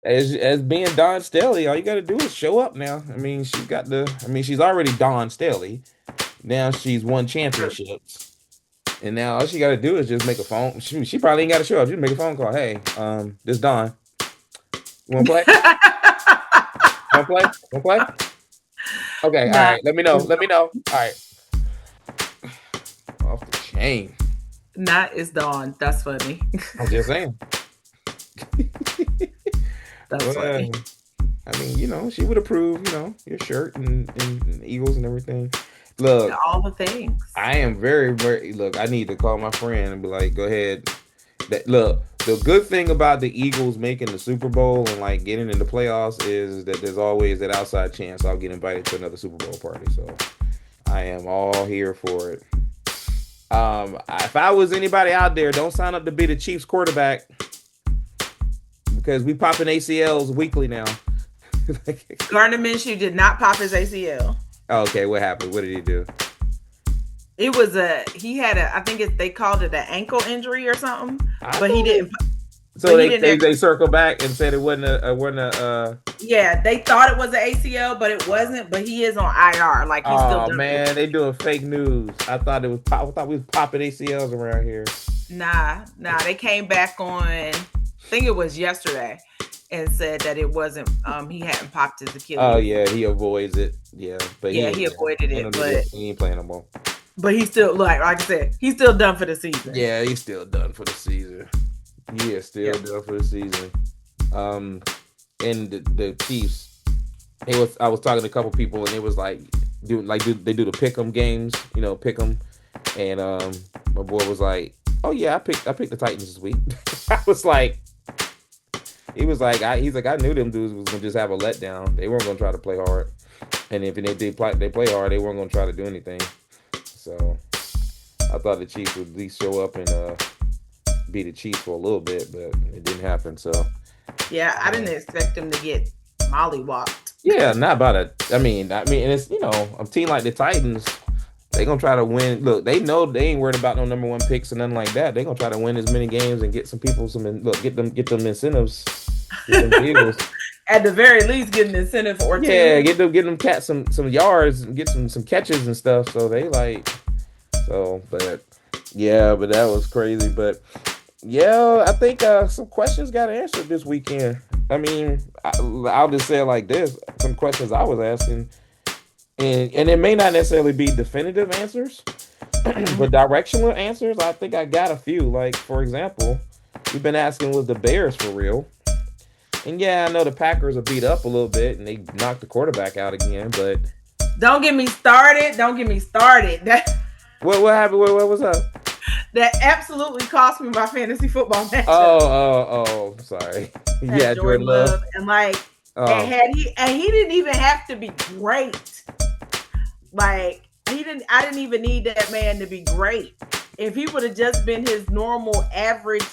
as being Don Staley, all you got to do is show up now. I mean, she's already Don Staley. Now she's won True. championships. And now all she got to do is just make a phone. She probably ain't got to show up. Just make a phone call. Hey, this Don. You want to play? Want to play? Want to play? Okay. All Not right. Let me know. is Let me know. All right. Off the chain. not is Dawn. That's funny. I'm just saying. That's funny. Well, I mean, she would approve, your shirt and Eagles and everything. Look, All the things. I am very, very. Look, I need to call my friend and be like, go ahead. Look, the good thing about the Eagles making the Super Bowl and like getting in the playoffs is that there's always that outside chance I'll get invited to another Super Bowl party. So I am all here for it. If I was anybody out there, don't sign up to be the Chiefs quarterback because we popping ACLs weekly now. Gardner Minshew did not pop his ACL. Okay, what happened? What did he do? It was he had a, I think they called it an ankle injury or something, I but he thought didn't, so. but he They didn't. circle back and said it wasn't a. Yeah, they thought it was an ACL, but it wasn't. But he is on IR, like he's still Oh done for the man, they season. doing fake news. I thought we was popping ACLs around here. Nah, they came back on, I think it was yesterday, and said that it wasn't. He hadn't popped his Oh Achilles. yeah, he avoids it. Yeah, but Yeah, he avoided he it, don't need it. but He ain't playing no more. he's still like I said, he's still done for the season. Yeah, he's still done for the season. He is still Yep. done for the season. Um, and the Chiefs, I was talking to a couple people, and it was like they do the pick'em games, pick'em, and my boy was like, "Oh yeah, I picked the Titans this week." I was like, he's like, I knew them dudes was gonna just have a letdown. They weren't gonna try to play hard, and if they play hard, they weren't gonna try to do anything. So I thought the Chiefs would at least show up and be the Chiefs for a little bit, but it didn't happen. So Yeah, I didn't expect him to get mollywopped. yeah, not about it. And it's a team like the Titans. They gonna try to win. Look, they know they ain't worried about no number one picks and nothing like that. They gonna try to win as many games and get some people get them incentives, get them deals. At the very least, get an incentive or Yeah, two. get them cats some yards and get some catches and stuff. So they like but yeah, but that was crazy. But yeah, I think some questions got answered this weekend. I mean, I'll just say it like this: some questions I was asking, and it may not necessarily be definitive answers, but Mhm. directional answers. I think I got a few. Like for example, we've been asking, was the Bears for real? And yeah, I know the Packers are beat up a little bit, and they knocked the quarterback out again. But Don't get me started. Don't get me started. what happened? What was up? That absolutely cost me my fantasy football matchup. Oh, sorry. Had Yeah, Jordan Jordan Love. Love and like, and Oh, he didn't even have to be great. Like he didn't. I didn't even need that man to be great. If he would have just been his normal average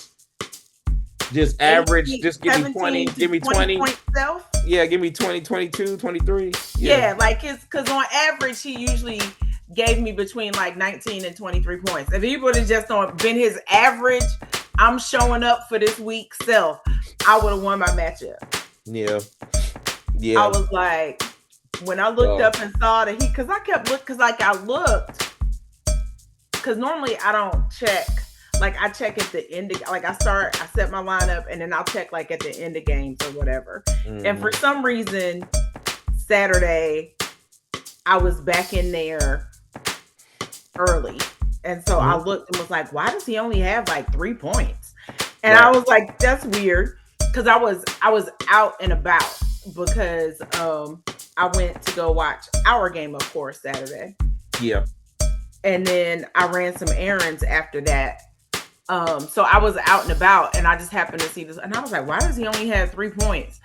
just average. 18, Just give me 20. 17 to Give me 20 20. point self. Yeah, give me 20, 22, 23. Yeah. Yeah, like it's because on average he usually gave me between like 19 and 23 points. If he would have just been his average, I'm showing up for this week self, I would have won my matchup. Yeah. I Yeah. was like, when I looked Oh. up and saw that because I kept looking, because like I looked, because normally I don't check. Like I check at the end, like I set my lineup and then I'll check like at the end of games or whatever. And for Hmm. some reason, Saturday, I was back in there early. And so I Hmm. looked and was like, why does he only have like 3 points? And I Right. was like, that's weird. Cause I was out and about because I went to go watch our game, of course, Saturday. Yeah. And then I ran some errands after that. So I was out and about and I just happened to see this and I was like, why does he only have 3 points?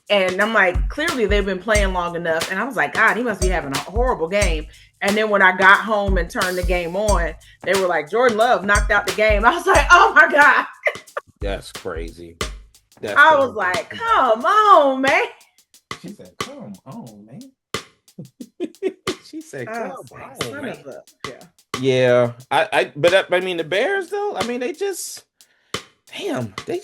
And I'm like, clearly they've been playing long enough. And I was like, God, he must be having a horrible game. And then when I got home and turned the game on, they were like, Jordan Love knocked out the game. I was like, oh my God. That's crazy. That's I was crazy. like, come on, man. She said, "Come on, man." She said, I "Come was like, on, son man." of a, yeah. Yeah. But I mean, the Bears though. I mean, they just damn, they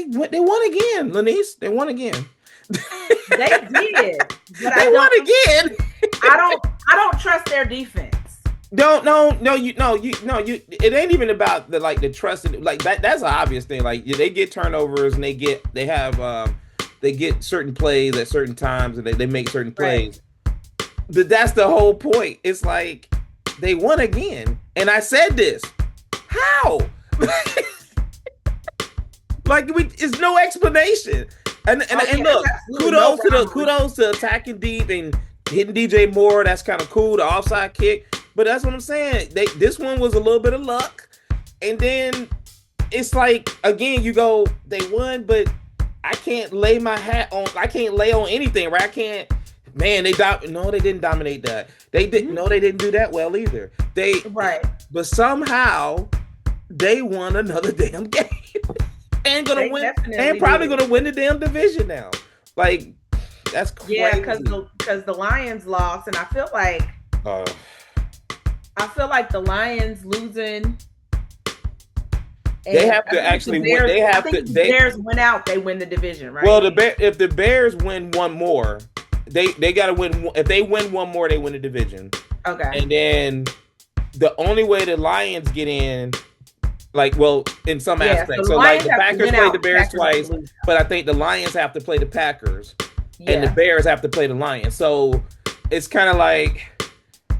won again, Lanice. They won again. They did, but they won again. I don't trust their defense. No. It ain't even about the trust. Like that's an obvious thing. Like they get turnovers and they get certain plays at certain times and they make certain plays. Right. But that's the whole point. It's like they won again, and I said this. How? Like it's no explanation. And look, kudos to attacking deep and hitting DJ Moore. That's kind of cool. The offside kick. But that's what I'm saying. This one was a little bit of luck. And then it's like, again, you go, they won, but I can't lay my hat on, I can't lay on anything, right? I can't, man, they didn't dominate that. They didn't do that well either. But somehow they won another damn game. and probably gonna win the damn division now. Like, that's crazy. Yeah, because the Lions lost, and I feel like the Lions losing. They have to actually win. The Bears win out, they win the division, right? Well, if the Bears win one more, they got to win. If they win one more, they win the division. Okay. And then the only way the Lions get in, in some aspects. So the Packers play the Bears twice, but I think the Lions have to play the Packers, and the Bears have to play the Lions. So it's kind of like.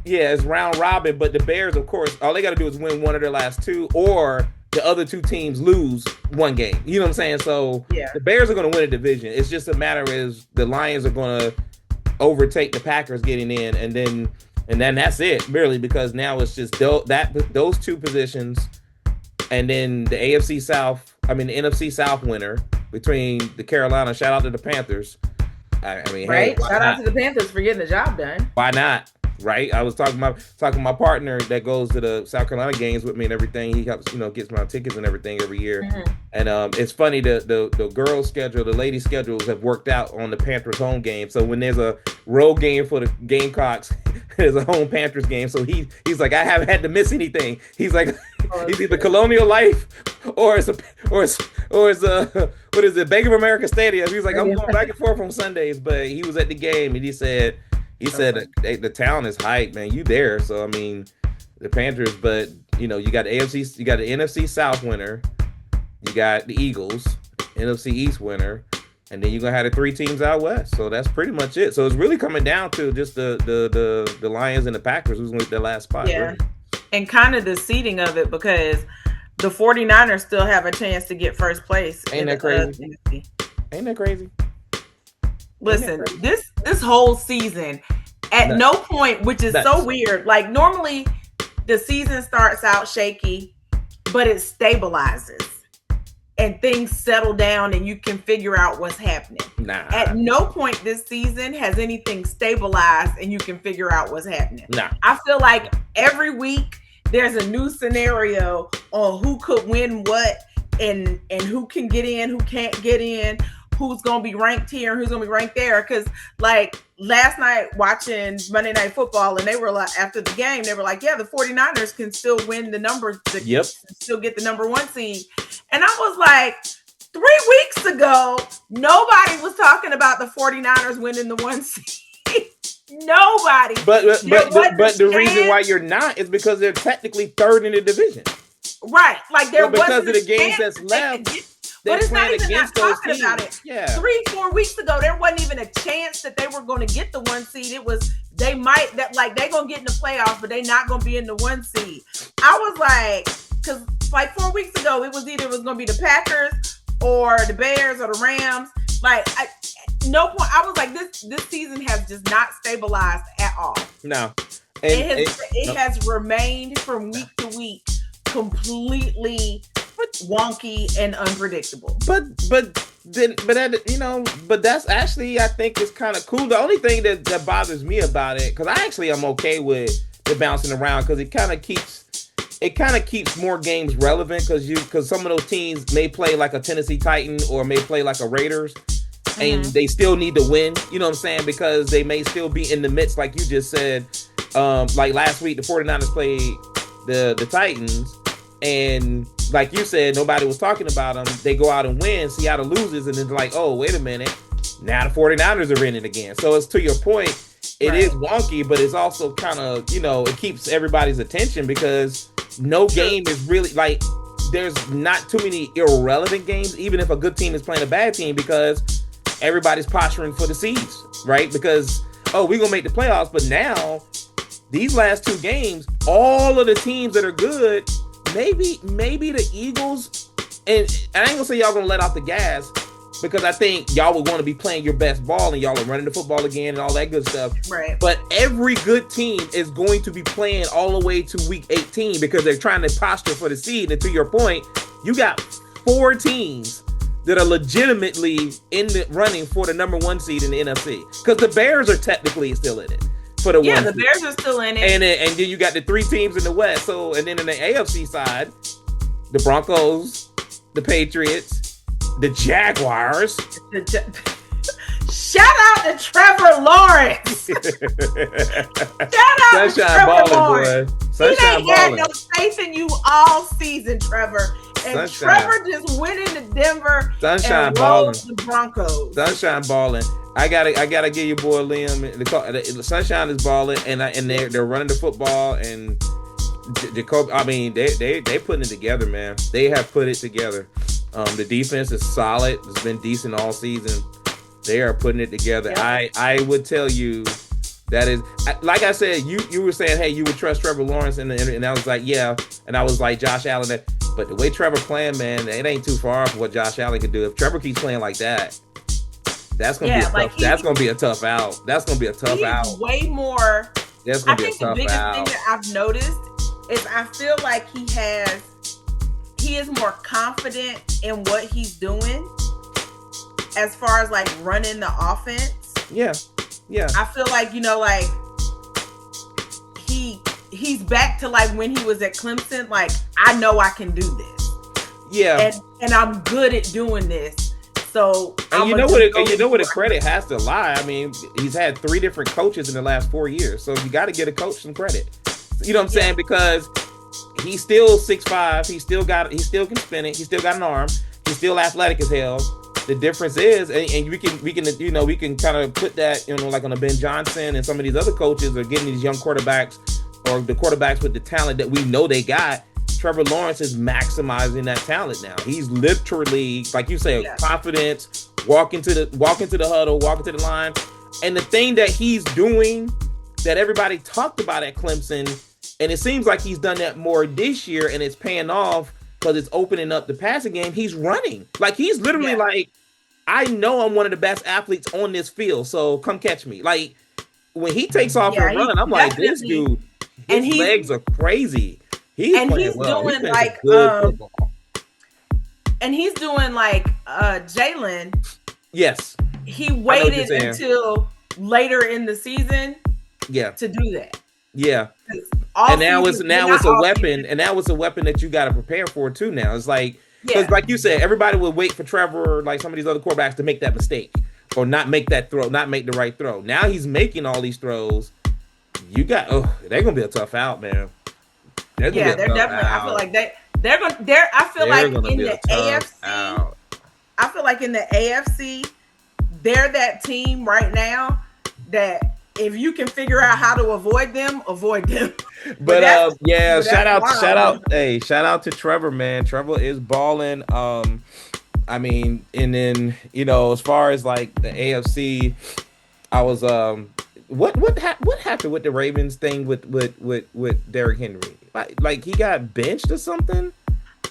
Yeah, it's round robin, but the Bears, of course, all they got to do is win one of their last two, or the other two teams lose one game. You know what I'm saying? So the Bears are going to win a division. It's just a matter is the Lions are going to overtake the Packers getting in, and then that's it, really, because now it's just those two positions, and then the NFC South winner between the Carolina. Shout out to the Panthers. I mean, right? Hey, shout out to the Panthers for getting the job done. Why not? Right, I was talking to my partner that goes to the South Carolina games with me and everything. He helps, gets my tickets and everything every year. Mm-hmm. And it's funny, the girls' schedule, the ladies' schedules have worked out on the Panthers home game. So when there's a road game for the Gamecocks, there's a home Panthers game. So he's like, I haven't had to miss anything. He's like, it's either Colonial Life or it's what is it, Bank of America Stadium. He's like, I'm going back and forth on Sundays, but he was at the game and he said the town is hype, man. You there? So I mean, the Panthers, but you got the AFC, you got the NFC South winner, you got the Eagles, NFC East winner, and then you're gonna have the three teams out west. So that's pretty much it. So it's really coming down to just the Lions and the Packers who's gonna get their last spot. Yeah, really. And kind of the seeding of it because the 49ers still have a chance to get first place. Ain't that crazy? Ain't that crazy? Listen, this whole season, at no point, which is so weird. Like normally, the season starts out shaky, but it stabilizes and things settle down, and you can figure out what's happening. Nah. At no point this season has anything stabilized, and you can figure out what's happening. Nah. I feel like every week there's a new scenario on who could win what, and who can get in, who can't get in. Who's going to be ranked here and who's going to be ranked there. Because, last night watching Monday Night Football, and they were like, after the game, they were like, yeah, the 49ers can still win the number, still get the number one seed. And I was like, 3 weeks ago, nobody was talking about the 49ers winning the one seed. Nobody. But the reason why you're not is because they're technically third in the division. Right. Like, there wasn't because of the games that's left. But it's not even not talking about it. Yeah. 3-4 weeks ago, there wasn't even a chance that they were going to get the one seed. It was they going to get in the playoffs, but they not going to be in the one seed. I was like, because 4 weeks ago, it was going to be the Packers or the Bears or the Rams. No point. I was like, this season has just not stabilized at all. No, it has remained from week to week completely wonky and unpredictable. But that's actually, I think, is kind of cool. The only thing that bothers me about it, because I actually am okay with the bouncing around, because it kind of keeps more games relevant, because some of those teams may play like a Tennessee Titan or may play like a Raiders, and they still need to win. You know what I'm saying? Because they may still be in the midst, like you just said. Like last week, the 49ers played the Titans, and like you said, nobody was talking about them. They go out and win. Seattle loses, and it's like, oh, wait a minute. Now the 49ers are in it again. So it's to your point. It is wonky, but it's also kind of, it keeps everybody's attention because no game is really like there's not too many irrelevant games, even if a good team is playing a bad team, because everybody's posturing for the seeds, right? Because, we're going to make the playoffs. But now, these last two games, all of the teams that are good, maybe the Eagles, and I ain't going to say y'all going to let off the gas, because I think y'all would want to be playing your best ball and y'all are running the football again and all that good stuff. Right. But every good team is going to be playing all the way to week 18 because they're trying to posture for the seed. And to your point, you got 4 teams that are legitimately in the running for the number 1 seed in the NFC. Because the Bears are technically still in it for the 1 seed. The Bears are still in it. And then you got the 3 teams in the West. So, and then in the AFC side, the Broncos, the Patriots, the Jaguars. Shout out to Trevor Lawrence. Shout out to Trevor Lawrence. He ain't had no faith in you all season, Trevor. And Trevor just went into Denver and rolled the Broncos. Sunshine balling. I gotta give your boy Liam. The Sunshine is balling, and they're running the football and. Jacob, I mean, they putting it together, man. They have put it together. The defense is solid. It's been decent all season. They are putting it together. Yep. I would tell you that is, like I said, you were saying, hey, you would trust Trevor Lawrence, and I was like, yeah, and I was like Josh Allen. But the way Trevor playing, man, it ain't too far from what Josh Allen could do. If Trevor keeps playing like that, that's gonna be a tough out. That's gonna be a tough out. Way more. That's gonna be a tough out. I think the biggest thing that I've noticed is I feel like he is more confident in what he's doing as far as like running the offense. Yeah. I feel like, he's back to like when he was at Clemson, like, I know I can do this. Yeah. And I'm good at doing this. So you know what the credit has to lie. I mean, he's had 3 different coaches in the last 4 years. So you got to get a coach some credit. You know what I'm saying? Because he's still 6'5". He still can spin it. He still got an arm. He's still athletic as hell. The difference is, and we can kind of put that, like on a Ben Johnson and some of these other coaches are getting these young quarterbacks or the quarterbacks with the talent that we know they got. Trevor Lawrence is maximizing that talent now. He's literally, like you say, confidence, walk into the huddle, walk into the line. And the thing that he's doing that everybody talked about at Clemson, and it seems like he's done that more this year, and it's paying off because it's opening up the passing game. He's running. Like, he's literally like, I know I'm one of the best athletes on this field, so come catch me. Like, when he takes off and run, I'm like, this dude, his legs are crazy. He's doing like Jalen. Yes. He waited until later in the season to do that. Yeah. And now it's a weapon, and now it's a weapon that you got to prepare for too. Now it's like, because like you said, everybody would wait for Trevor, or like some of these other quarterbacks, to make that mistake or not make that throw, not make the right throw. Now he's making all these throws. They're gonna be a tough out, man. They're definitely. I feel like they're going. I feel like in the AFC. I feel like in the AFC, they're that team right now that if you can figure out how to avoid them, avoid them. But shout out to Trevor, man. Trevor is balling. I mean, and then as far as like the AFC, I was what happened with the Ravens thing with Derrick Henry? Like he got benched or something?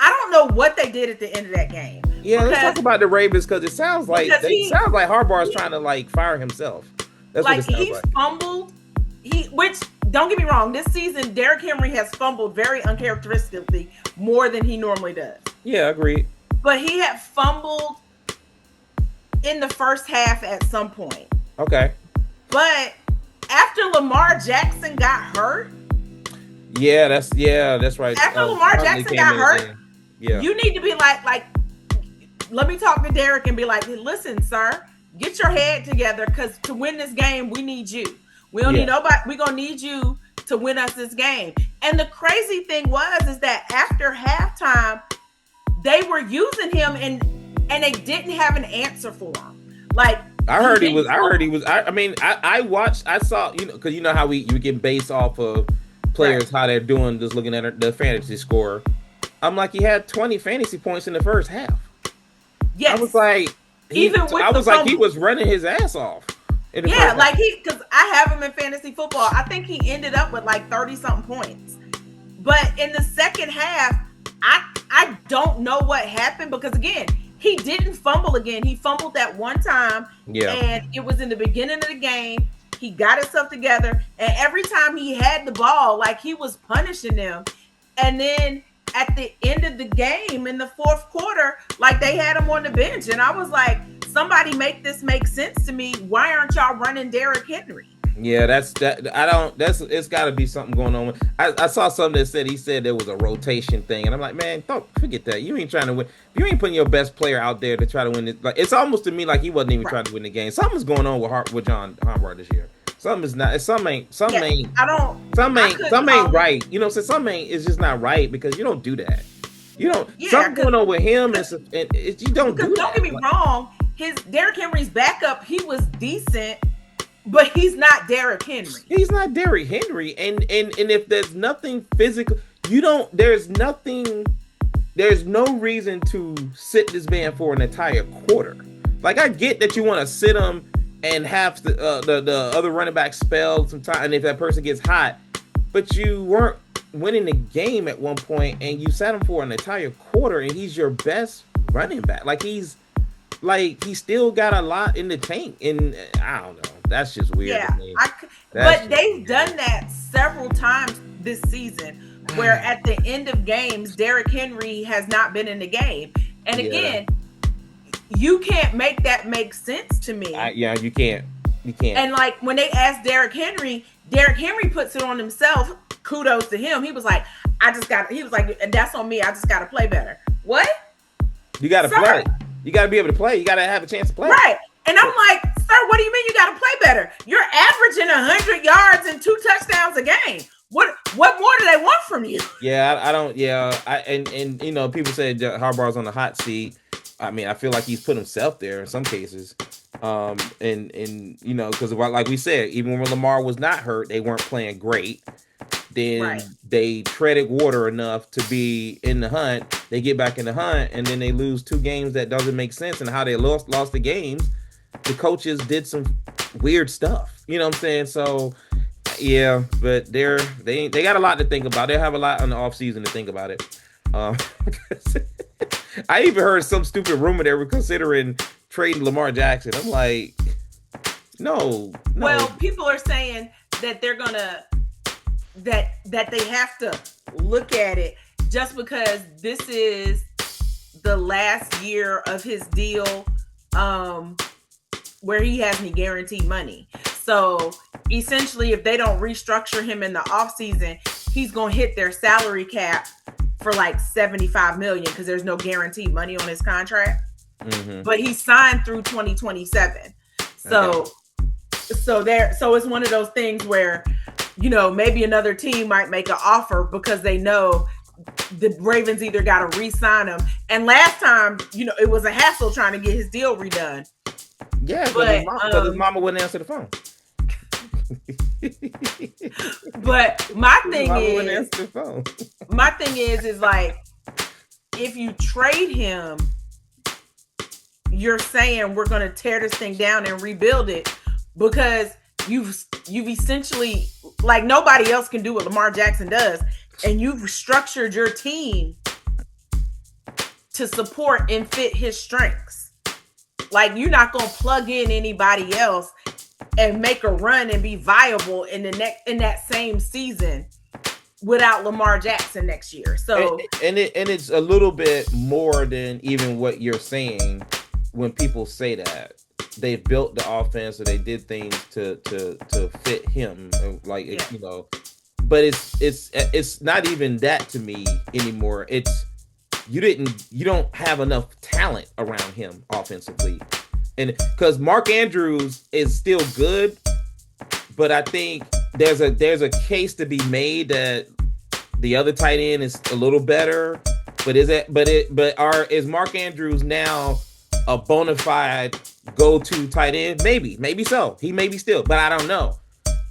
I don't know what they did at the end of that game. Yeah, let's talk about the Ravens because it sounds like Harbaugh is trying to like fire himself. That's like he fumbled. Which don't get me wrong, this season Derrick Henry has fumbled very uncharacteristically more than he normally does. Yeah, agreed. But he had fumbled in the first half at some point. Okay. But after Lamar Jackson got hurt. Yeah, that's right. After Lamar Jackson got hurt, you need to be like, let me talk to Derrick and be like, listen, sir, get your head together because to win this game, we need you. We don't need nobody. We're going to need you to win us this game. And the crazy thing is that after halftime, they were using him and they didn't have an answer for him. Like I heard he was. I watched. I saw. Because you know how you get based off of players, right, how they're doing. Just looking at the fantasy score. I'm like, he had 20 fantasy points in the first half. Yes. I was like, he was running his ass off. Yeah, like because I have him in fantasy football. I think he ended up with like 30 something points. But in the second half, I don't know what happened because again, he didn't fumble again. He fumbled that one time, and it was in the beginning of the game. He got himself together, and every time he had the ball, like he was punishing them. And then at the end of the game in the fourth quarter, like they had him on the bench, and I was like, somebody make this make sense to me. Why aren't y'all running Derrick Henry? Yeah, it's got to be something going on. I saw something that said he said there was a rotation thing, and I'm like, man, don't forget that. You ain't trying to win. You ain't putting your best player out there to try to win it. Like it's almost to me like he wasn't even trying to win the game. Something's going on with John Harbaugh this year. Something is not. Some ain't right. You know, so something ain't. It's just not right because you don't do that. You don't. Something going on with him, you don't do that. Don't get me wrong. His Derrick Henry's backup, he was decent. But he's not Derrick Henry. He's not Derrick Henry. And if there's nothing physical, there's no reason to sit this man for an entire quarter. Like, I get that you want to sit him and have the other running back spell some time, and if that person gets hot, but you weren't winning the game at one point, and you sat him for an entire quarter, and he's your best running back. He's still got a lot in the tank, and I don't know. That's just weird. Yeah, but they've done that several times this season, where at the end of games, Derrick Henry has not been in the game, and again, you can't make that make sense to me. You can't. And like when they asked Derrick Henry puts it on himself. Kudos to him. He was like, that's on me. I just got to play better. What? You got to play. You got to be able to play. You got to have a chance to play. Right. And I'm like, sir, what do you mean you got to play better? You're averaging 100 yards and 2 touchdowns a game. What more do they want from you? Yeah, I don't. Yeah, and you know, people say Harbaugh's on the hot seat. I mean, I feel like he's put himself there in some cases. And you know, because like we said, even when Lamar was not hurt, they weren't playing great. Then they treaded water enough to be in the hunt. They get back in the hunt, and then they lose 2 games that doesn't make sense. And how they lost the games, the coaches did some weird stuff. You know what I'm saying? So yeah, but they got a lot to think about. They have a lot on the offseason to think about it. I even heard some stupid rumor they were considering trading Lamar Jackson. I'm like, no. Well, people are saying that they're gonna that they have to look at it just because this is the last year of his deal where he has any guaranteed money. So essentially, if they don't restructure him in the offseason, he's going to hit their salary cap for like $75 million because there's no guaranteed money on his contract. Mm-hmm. But he's signed through 2027. So it's one of those things where, you know, maybe another team might make an offer because they know the Ravens either got to re-sign him. And last time, you know, it was a hassle trying to get his deal redone. Yeah, because his mama wouldn't answer the phone. But my thing is like, if you trade him, you're saying we're going to tear this thing down and rebuild it because you've essentially, like, nobody else can do what Lamar Jackson does, and you've structured your team to support and fit his strengths. Like, you're not going to plug in anybody else and make a run and be viable in that same season without Lamar Jackson next year. So and it's a little bit more than even what you're saying when people say that. They built the offense or they did things to fit him, like, you know. But it's not even that to me anymore. It's you don't have enough talent around him offensively. And because Mark Andrews is still good, but I think there's a case to be made that the other tight end is a little better. But is Mark Andrews now a bona fide go-to tight end? Maybe so. He may be still, but I don't know.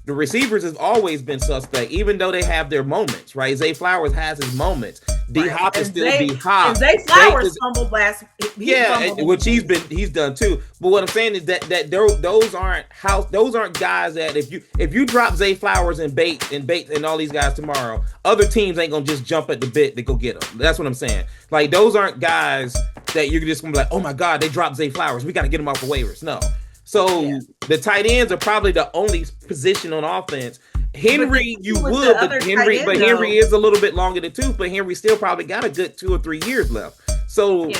The receivers has always been suspect, even though they have their moments, right? Zay Flowers has his moments. D Hop is still D Hop. And Zay Flowers fumbled last. Which he's done too. But what I'm saying is that those aren't guys that if you drop Zay Flowers and Bates and all these guys tomorrow, other teams ain't gonna just jump at the bit to go get them. That's what I'm saying. Like those aren't guys that you're just gonna be like, oh my God, they dropped Zay Flowers. We got to get him off the waivers. No. So the tight ends are probably the only position on offense. Henry, but Henry is a little bit longer than tooth, but Henry still probably got a good 2 or 3 years left. So,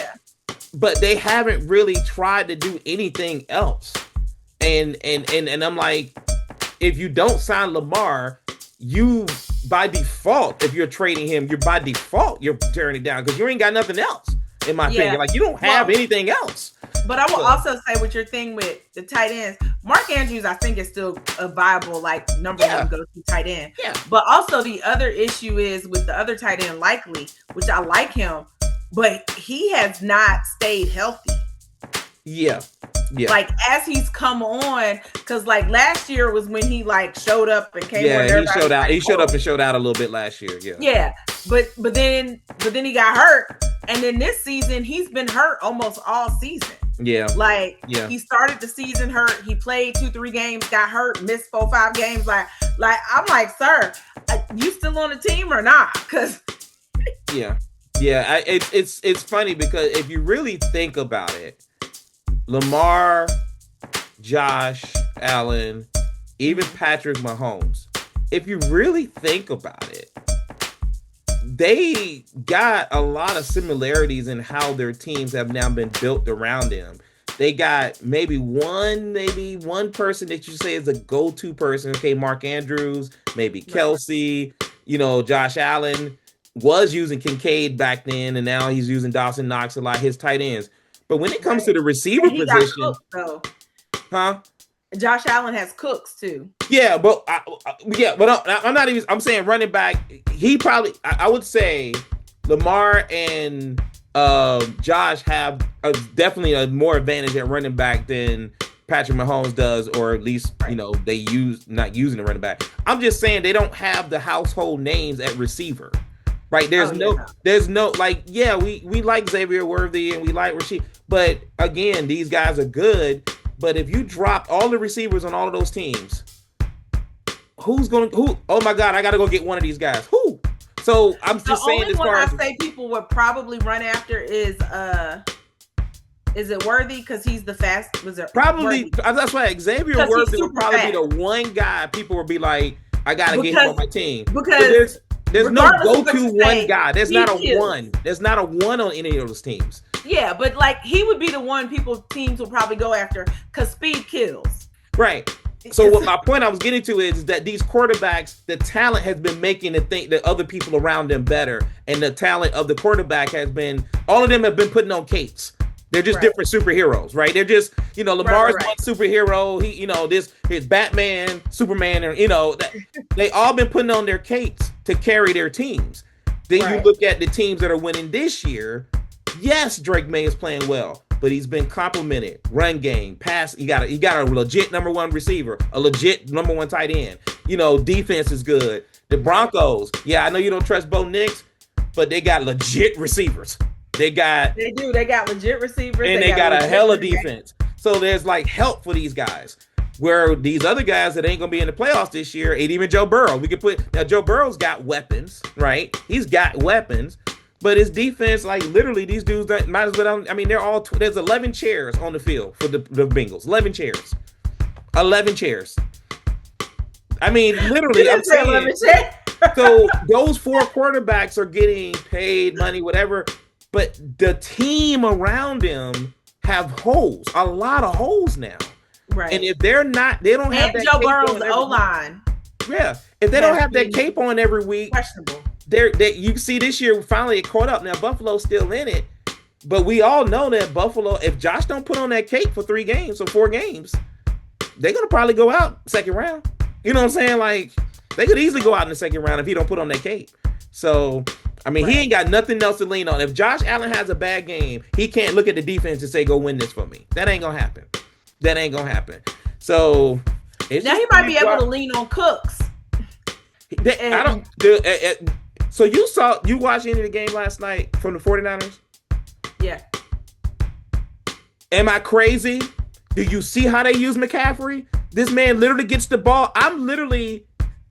but they haven't really tried to do anything else. And I'm like, if you don't sign Lamar, you by default, if you're trading him, you're tearing it down because you ain't got nothing else. In my opinion, like you don't have anything else. But I will also say with your thing with the tight ends, Mark Andrews, I think is still a viable number one go-to tight end. Yeah. But also the other issue is with the other tight end, Likely, which I like him, but he has not stayed healthy. Yeah. Like as he's come on, because like last year was when he showed up and came. Yeah, he showed out. He showed up and showed out a little bit last year. Yeah. Yeah, but then he got hurt, and then this season he's been hurt almost all season. Yeah. He started the season hurt. He played 2-3 games, got hurt, missed 4-5 games. Like I'm like, sir, you still on the team or not? Because it's funny because if you really think about it, Lamar, Josh Allen, even Patrick Mahomes, if you really think about it, they got a lot of similarities in how their teams have now been built around them. They got maybe one person that you say is a go-to person. Okay, Mark Andrews, maybe Kelsey, Josh Allen was using Kincaid back then, and now he's using Dawson Knox a lot, his tight ends. But when it comes to the receiver position, Josh Allen has Cooks too. Yeah, but I'm not even. I'm saying running back. He probably. I would say Lamar and Josh have definitely a more advantage at running back than Patrick Mahomes does, or at least they not using the running back. I'm just saying they don't have the household names at receiver. Right, there's no we like Xavier Worthy and we like Rasheed, but again, these guys are good. But if you drop all the receivers on all of those teams, who? Oh my God, I got to go get one of these guys. Who? So I'm just saying. The only one I say people would probably run after is it Worthy because he's the fast? Was it probably? Worthy? That's why Xavier Worthy would probably be the one guy people would be like, I got to get him on my team because. There's no go-to one guy. There's not a one. There's not a one on any of those teams. Yeah, but he would be the one teams will probably go after because speed kills. Right. So what my point I was getting to is that these quarterbacks, the talent has been making them think that other people around them better, and the talent of the quarterback has been. All of them have been putting on capes. They're just different superheroes, right? They're just, Lamar's one superhero. He, his Batman, Superman, and they all been putting on their capes to carry their teams. Then you look at the teams that are winning this year. Yes, Drake May is playing well, but he's been complimented. Run game, pass. He got a legit number one receiver, a legit number one tight end. Defense is good. The Broncos, I know you don't trust Bo Nix, but they got legit receivers. They got legit receivers. And they got a hell of defense. So there's help for these guys. Where these other guys that ain't going to be in the playoffs this year, and even Joe Burrow. Joe Burrow's got weapons, right? He's got weapons. But his defense, literally, these dudes that might as well, they're all, there's 11 chairs on the field for the Bengals. 11 chairs. 11 chairs. Literally, I'm saying. 11 chairs. So those 4 quarterbacks are getting paid money, whatever. But the team around them have holes, a lot of holes now. Right. And if they're not, they don't have that Joe Burrow's O-line. Yeah. If they don't have that cape on every week, questionable. You can see this year finally it caught up. Now Buffalo's still in it, but we all know that Buffalo, if Josh don't put on that cape for 3 games or 4 games, they're gonna probably go out second round. You know what I'm saying? They could easily go out in the second round if he don't put on that cape. So I mean, he ain't got nothing else to lean on. If Josh Allen has a bad game, he can't look at the defense and say, "Go win this for me." That ain't gonna happen. So now he might be able to lean on Cooks. So you watched any of the game last night from the 49ers? Yeah. Am I crazy? Do you see how they use McCaffrey? This man literally gets the ball. I'm literally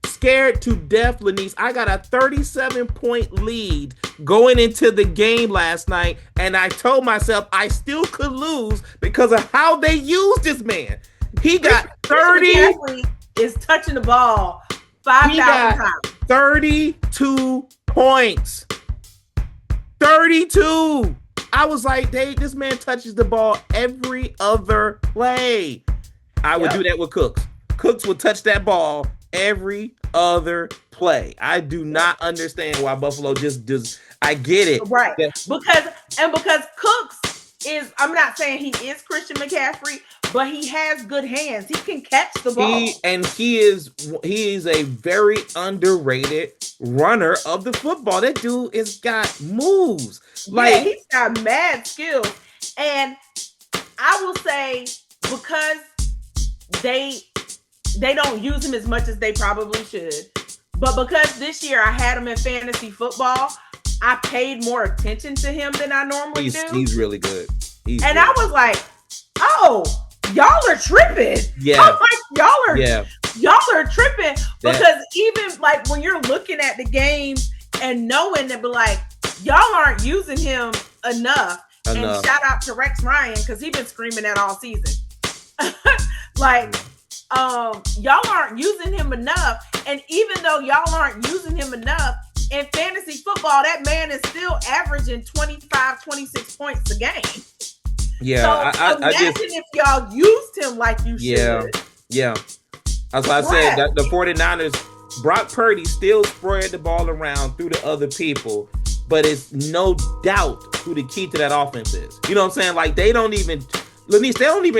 scared to death, Lanice. I got a 37-point lead going into the game last night, and I told myself I still could lose because of how they used this man. He got 30. McCaffrey is touching the ball 5,000 times. 32 points. 32. I was like, this man touches the ball every other play. I would do that with Cooks. Cooks would touch that ball every other play. I do not understand why Buffalo just does. I get it. Right. Because Cooks is, I'm not saying he is Christian McCaffrey, but he has good hands. He can catch the ball. He is a very underrated runner of the football. That dude has got moves. Like, he's got mad skills. And I will say, because they don't use him as much as they probably should, but because this year I had him in fantasy football, I paid more attention to him than I normally do. He's really good. I was like, oh, y'all are tripping. Yeah. I'm like, y'all are tripping. Because even like when you're looking at the game and knowing that, but like, y'all aren't using him enough. And shout out to Rex Ryan, because he's been screaming that all season. Y'all aren't using him enough. And even though y'all aren't using him enough, in fantasy football, that man is still averaging 25, 26 points a game. Yeah. So imagine if y'all used him like you should. Yeah. That's why I said that the 49ers, Brock Purdy still spread the ball around through the other people, but it's no doubt who the key to that offense is. You know what I'm saying? Like, they don't even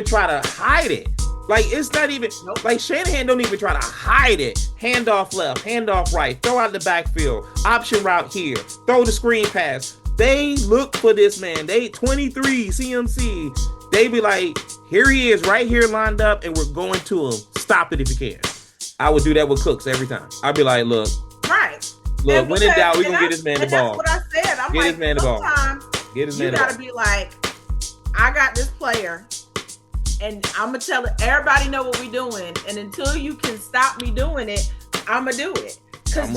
try to hide it. Like, it's not even, like, Shanahan don't even try to hide it. Handoff left, handoff right, throw out the backfield, option route here, throw the screen pass. They look for this man. They 23, CMC. They be like, here he is right here lined up, and we're going to him. Stop it if you can. I would do that with Cooks every time. I'd be like, look. Right. Look, when in doubt, we're going to get this man the ball. That's what I said. I'm get like, this man the ball. Get his man the ball. You got to be like, I got this player, and I'm going to tell it, everybody know what we doing. And until you can stop me doing it, I'm going to do it. Because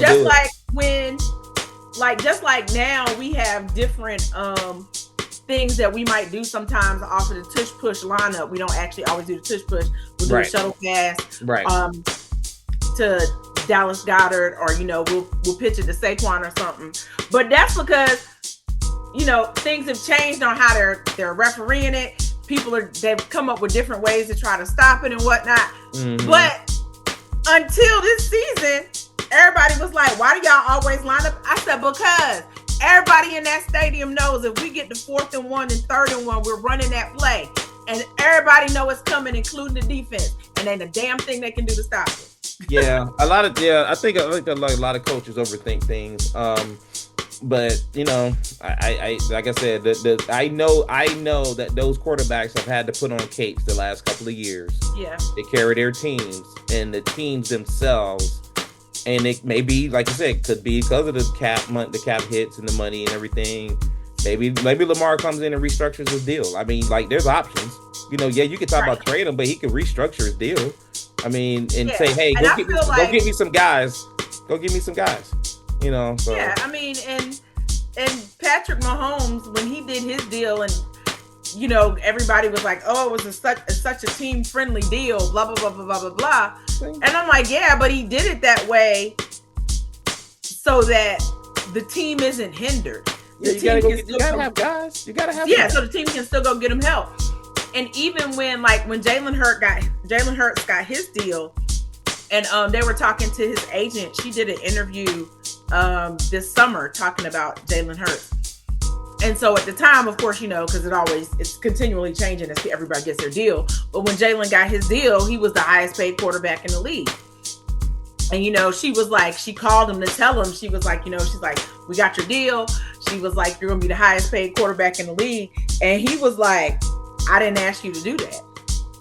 just like now, we have different things that we might do sometimes off of the tush-push lineup. We don't actually always do the tush-push. We'll do a shuttle pass to Dallas Goedert, or, we'll pitch it to Saquon or something. But that's because, things have changed on how they're refereeing it. They've come up with different ways to try to stop it and whatnot. Mm-hmm. But until this season, everybody was like, why do y'all always line up? I said, because everybody in that stadium knows if we get to 4th and 1 and 3rd and 1, we're running that play. And everybody know it's coming, including the defense. And ain't a damn thing they can do to stop it. I think a lot of coaches overthink things. But I like I said, I know that those quarterbacks have had to put on capes the last couple of years. Yeah, they carry their teams and the teams themselves, and it may be, like you said, could be because of the cap hits and the money and everything. Maybe Lamar comes in and restructures his deal. I mean, like, there's options. You could talk about trade him, but he could restructure his deal. I mean, and say, hey, go get me some guys. Go get me some guys. So. Yeah, I mean, and Patrick Mahomes, when he did his deal, and everybody was like, oh, it was such a team friendly deal, blah blah blah blah blah blah blah. And I'm like, yeah, but he did it that way so that the team isn't hindered. You gotta have guys. You gotta have guys. So the team can still go get him help. And even when Jalen Hurts got his deal, and they were talking to his agent, she did an interview this summer talking about Jalen Hurts. And so at the time, of course, because it's continually changing as everybody gets their deal. But when Jalen got his deal, he was the highest paid quarterback in the league. And she was like, she called him to tell him, she was like, she's like, we got your deal. She was like, you're gonna be the highest paid quarterback in the league. And he was like, I didn't ask you to do that.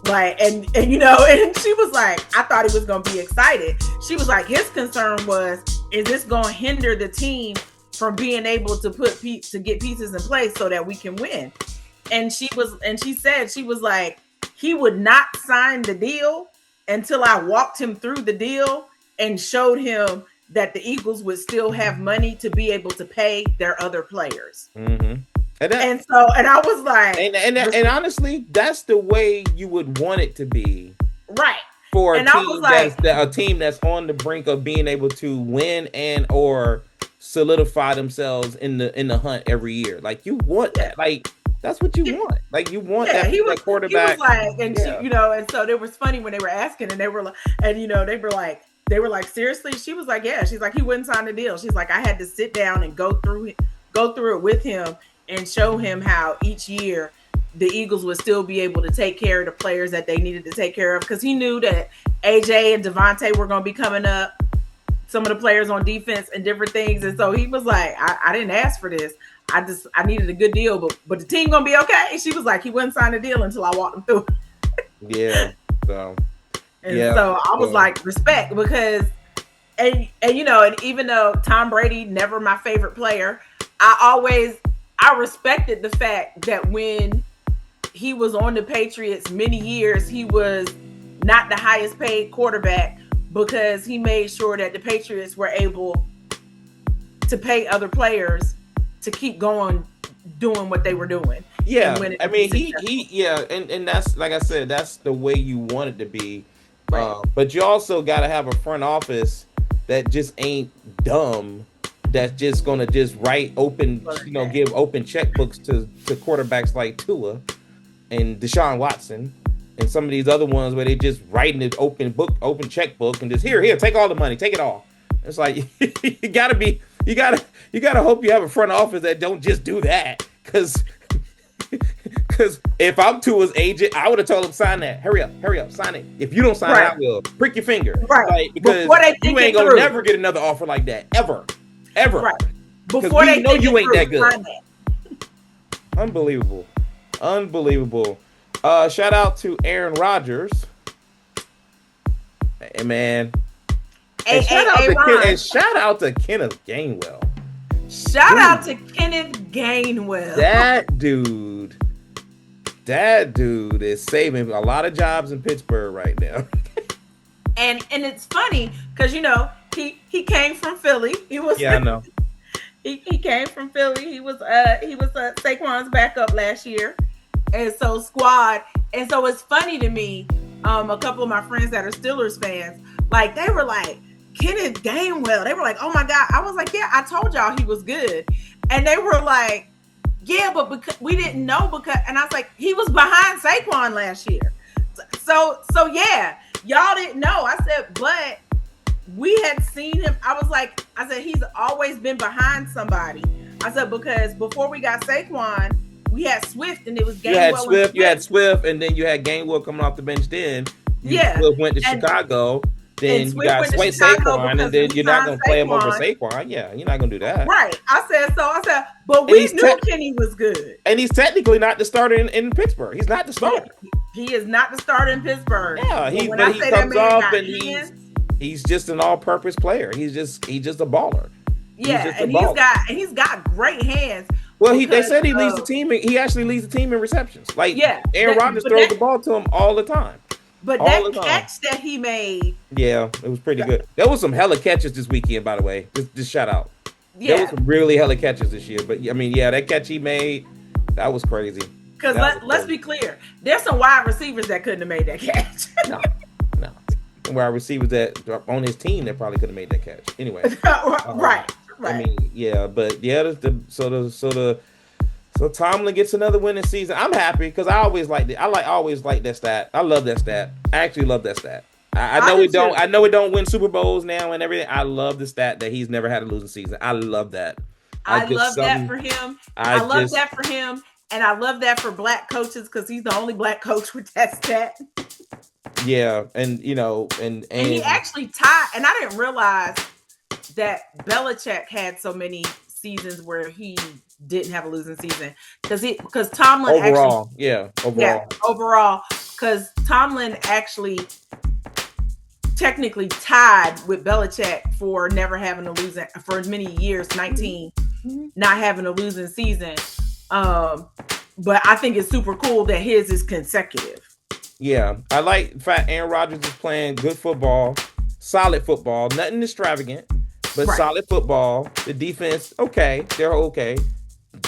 Like, and and she was like, I thought he was gonna be excited. She was like, his concern was, is this gonna hinder the team from being able to get pieces in place so that we can win? And she said, she was like, he would not sign the deal until I walked him through the deal and showed him that the Eagles would still have money to be able to pay their other players. Mm-hmm. And I was like, and honestly, that's the way you would want it to be, right? For a team that's on the brink of being able to win and or solidify themselves in the hunt every year. Like, you want that, like. That's what you want. Like, you want that quarterback. He was like, and and so it was funny when they were asking, and they were like, they were like, seriously? She was like, yeah. She's like, he wouldn't sign the deal. She's like, I had to sit down and go through it with him and show him how each year the Eagles would still be able to take care of the players that they needed to take care of, because he knew that AJ and Devontae were going to be coming up, some of the players on defense and different things. And so he was like, I didn't ask for this. I needed a good deal, but the team gonna be okay. She was like, he wouldn't sign the deal until I walked him through. Yeah. So. So I was like, respect, because, and even though Tom Brady never my favorite player, I respected the fact that when he was on the Patriots many years, he was not the highest paid quarterback, because he made sure that the Patriots were able to pay other players to keep going, doing what they were doing. Yeah, I mean, and that's, like I said, that's the way you want it to be. Right. But you also got to have a front office that just ain't dumb, that's just gonna just write open, give open checkbooks to quarterbacks like Tua and Deshaun Watson and some of these other ones where they just writing an open checkbook and just here, take all the money, take it all. It's like you gotta hope you have a front office that don't just do that. Because if I'm Tua's agent, I would have told him, sign that. Hurry up, sign it. If you don't sign it, I will prick your finger. Right. Like, because you ain't gonna never get another offer like that. Ever. Right. Before they know you ain't that good. Unbelievable. Shout out to Aaron Rodgers. Hey, man. And shout out to Kenneth Gainwell. Shout out to Kenneth Gainwell. That dude is saving a lot of jobs in Pittsburgh right now. and it's funny because he came from Philly. I know. He came from Philly. He was Saquon's backup last year, and so squad. And so it's funny to me. A couple of my friends that are Steelers fans, like, they were like, Kenneth Gainwell. They were like, oh my God. I was like, yeah, I told y'all he was good. And they were like, yeah, but because we didn't know, and I was like, he was behind Saquon last year. So yeah, y'all didn't know. I said, but we had seen him. I said, he's always been behind somebody. I said, because before we got Saquon, we had Swift, and it was Gainwell. You had Swift, and then you had Gainwell coming off the bench then. Swift went to Chicago. Then you got Saquon, and then you're not going to play him over Saquon. Yeah, you're not going to do that. Right. I said, but we knew Kenny was good. And he's technically not the starter in Pittsburgh. He's not the starter. He is not the starter in Pittsburgh. Yeah, he comes off and he's just an all-purpose player. He's just a baller. Yeah, he's got great hands. Well, they said he leads the team. He actually leads the team in receptions. Like, Aaron Rodgers throws the ball to him all the time. But that catch that he made, yeah, it was pretty good. There was some hella catches this weekend, by the way. Just shout out. Yeah, there was some really hella catches this year. But I mean, yeah, that catch he made, that was crazy. Because let's be clear, there's some wide receivers that couldn't have made that catch. No. Wide receivers that on his team that probably could have made that catch. Anyway, right. I mean, yeah, but yeah, so Tomlin gets another winning season. I'm happy because I always liked it. Always like that stat. I love that stat. I actually love that stat. I know it don't. I know it don't win Super Bowls now and everything. I love the stat that he's never had a losing season. I love that. I love that for him. I love that for him, and I love that for black coaches because he's the only black coach with that stat. Yeah, and And he and actually tied, and I didn't realize that Belichick had so many seasons where he didn't have a losing season because Tomlin actually, overall, yeah, yeah, overall, overall, because Tomlin actually technically tied with Belichick for never having a losing for many years, 19, not having a losing season. Um, but I think it's super cool that his is consecutive. yeah. I like the fact Aaron Rodgers is playing good football, solid football, nothing extravagant, but Right. solid football. The defense, okay, they're okay.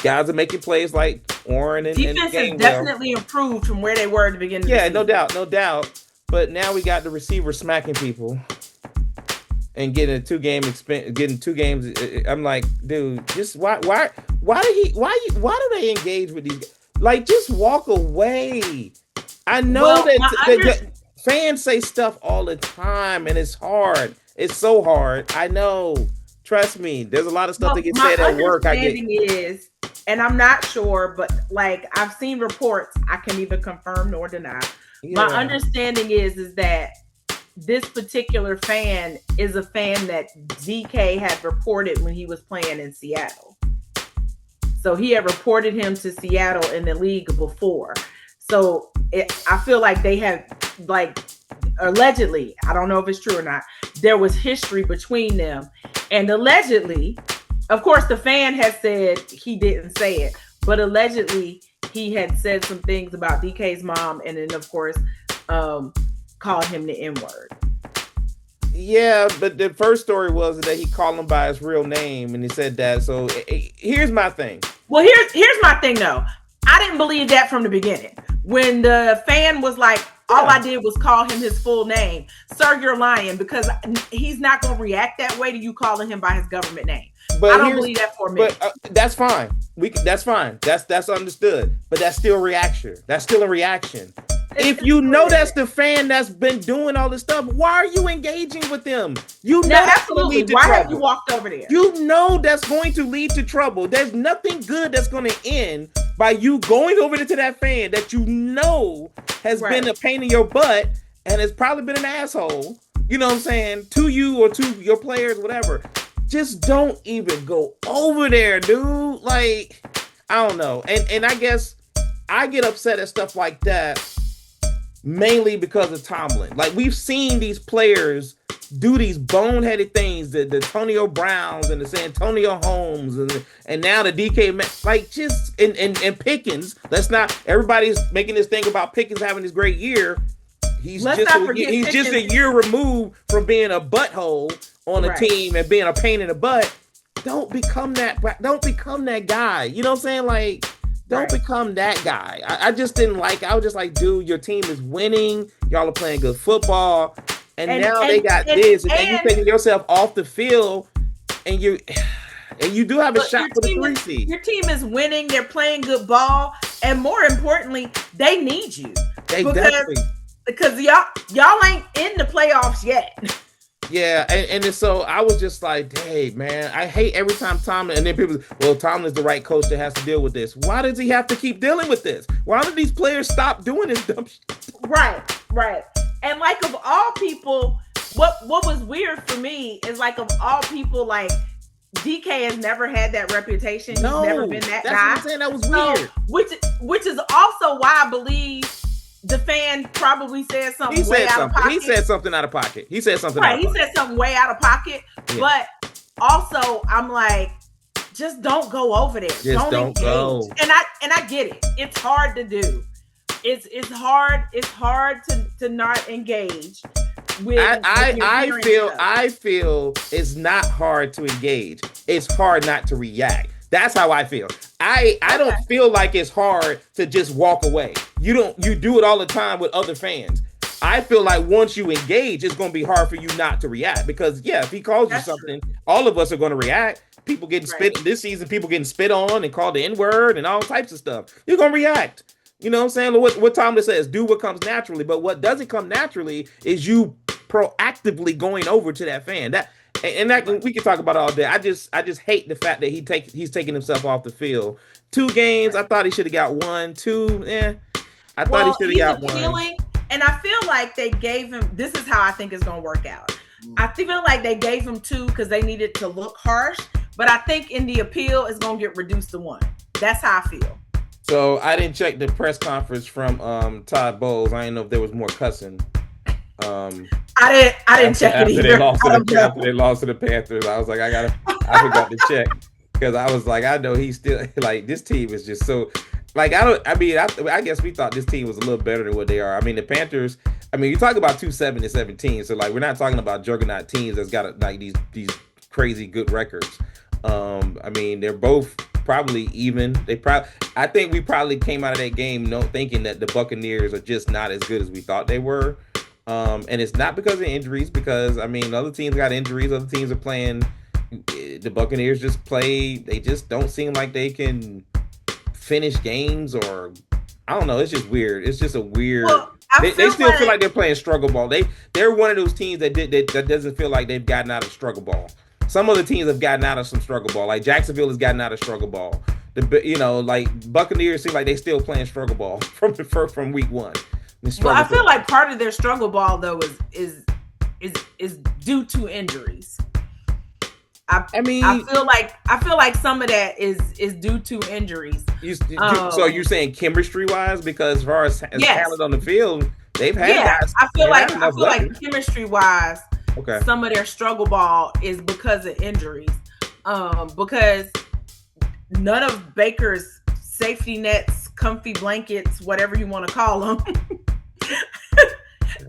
Guys are making plays like Warren and Defense has Gainwell. definitely improved from where they were at the beginning of the Yeah, no season. doubt, no doubt. But now we got the receiver smacking people and getting a getting 2 games. I'm like, dude, just why do they engage with these guys? Like, just walk away. I know Well, that my that fans say stuff all the time, and it's hard. It's so hard. I know. Trust me. There's a lot of stuff that Well, gets my said at work. I get. understanding is, and I'm not sure, but like I've seen reports, I can neither confirm nor deny. My Yeah. understanding is that this particular fan is a fan that DK had reported when he was playing in Seattle. So he had reported him to Seattle in the league before. So I feel like they have, like, allegedly, I don't know if it's true or not, there was history between them. And allegedly, of course, the fan has said he didn't say it, but allegedly he had said some things about DK's mom, and then of course called him the N word. Yeah, but the first story was that he called him by his real name, and he said that. So here's my thing. Well, here's my thing though. I didn't believe that from the beginning. When the fan was like, all I did was call him his full name. Sir, you're lying, because he's not going to react that way to you calling him by his government name. But I don't believe that for a minute. But that's fine. That's fine. That's understood. But that's still reaction. That's still a reaction. If you know that's the fan that's been doing all this stuff, why are you engaging with them? You know that's absolutely. Why have you walked over there? You know that's going to lead to trouble. There's nothing good that's going to end by you going over to that fan that you know has been a pain in your butt and has probably been an asshole. You know what I'm saying? To you or to your players, whatever. Just don't even go over there, dude. Like, I don't know. And I guess I get upset at stuff like that mainly because of Tomlin. Like, we've seen these players do these boneheaded things, the Antonio Browns and the San Antonio Holmes and now the DK Metcalf, like, just and Pickens. Let's not, everybody's making this thing about Pickens having this great year. He's just a year removed from being a butthole on a team and being a pain in the butt. Don't become that guy. You know what I'm saying? Like, don't become that guy. I just didn't like. I was just like, dude, your team is winning. Y'all are playing good football, and now they got this, and you're taking yourself off the field, and you do have a shot for the 3 seed. Your team is winning. They're playing good ball, and more importantly, they need you. Because y'all ain't in the playoffs yet. Yeah, and so I was just like, hey, man, I hate every time Tomlin, and then people, well, Tomlin's the right coach that has to deal with this. Why does he have to keep dealing with this? Why don't these players stop doing this dumb shit? Right. And like, of all people, what was weird for me is, like, of all people, like, DK has never had that reputation. He's never been that guy. That's what I'm saying. That was weird. Which is also why I believe the fan probably said something way out of pocket. He said something out of pocket. He said something way out of pocket. Yeah. But also, I'm like, just don't go over there. Just don't go. And I get it. It's hard to do. It's hard to not engage with. I feel it's not hard to engage. It's hard not to react. That's how I feel. I don't feel like it's hard to just walk away. You do it all the time with other fans. I feel like once you engage, it's going to be hard for you not to react, because if he calls you something, all of us are going to react. People getting spit this season, people getting spit on and called the N-word and all types of stuff. You're going to react. You know what I'm saying? What Tomlin says, do what comes naturally. But what doesn't come naturally is you proactively going over to that fan. We can talk about it all day. I just hate the fact that he's taking himself off the field. 2 games, I thought he should have got 1. 2, I thought he should have got 1. And I feel like they gave him, this is how I think it's going to work out. I feel like they gave him 2 because they needed to look harsh. But I think in the appeal, it's going to get reduced to 1. That's how I feel. So I didn't check the press conference from Todd Bowles. I didn't know if there was more cussing. I didn't check it either. After they lost to the Panthers, I was like, I forgot to check because I was like, I know he's still like this team is just so like I guess we thought this team was a little better than what they are. I mean the Panthers. I mean you talk about 2-7-17, so like we're not talking about juggernaut teams that's got like these crazy good records. I mean they're both probably even. I think we probably came out of that game thinking that the Buccaneers are just not as good as we thought they were. And it's not because of injuries, because I mean other teams got injuries, other teams are playing. The Buccaneers just play. They just don't seem like they can finish games, or I don't know. It's just weird. It's just a weird. Well, they still feel like they're playing struggle ball. They're one of those teams that doesn't feel like they've gotten out of struggle ball. Some other teams have gotten out of some struggle ball. Like Jacksonville has gotten out of struggle ball. Like Buccaneers seem like they still playing struggle ball from week 1. Well, I feel like part of their struggle ball though is due to injuries. I feel like some of that is due to injuries. So you're saying chemistry wise, because as far as talent on the field, they've had guys. I feel like chemistry wise, some of their struggle ball is because of injuries. Because none of Baker's safety nets, comfy blankets, whatever you want to call them,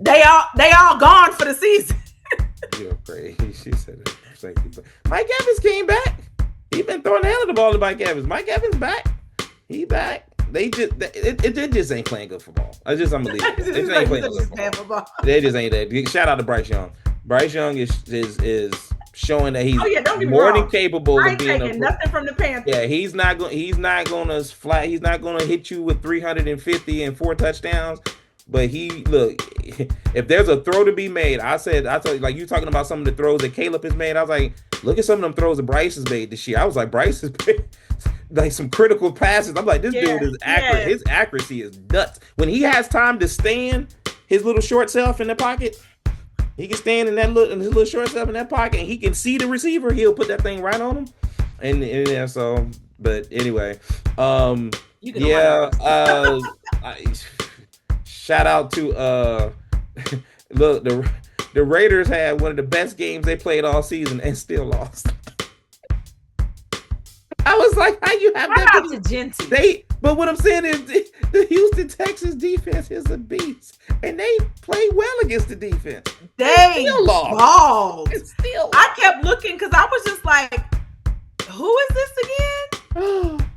they all gone for the season. You're crazy. She said it. Mike Evans came back. He been throwing the hell of the ball to Mike Evans. Mike Evans back. He back. They just ain't playing good football. I'm believing. They just ain't playing good football. They just ain't that. Shout out to Bryce Young. Bryce Young is showing that he's more than capable of being taking nothing from the Panthers. Yeah, he's not going to hit you with 350 and 4 touchdowns. But if there's a throw to be made, I told you, like you talking about some of the throws that Caleb has made. I was like, look at some of them throws that Bryce has made this year. I was like, Bryce has made like some critical passes. I'm like, this dude is accurate. Yeah. His accuracy is nuts. When he has time to stand his little short self in the pocket, he can stand in his little short self in that pocket, and he can see the receiver. He'll put that thing right on him. And so, but anyway, shout out to look, the Raiders had one of the best games they played all season and still lost. I was like, how you have that? But what I'm saying is the Houston Texans defense is a beast, and they play well against the defense. They still lost. I kept looking because I was just like, who is this again?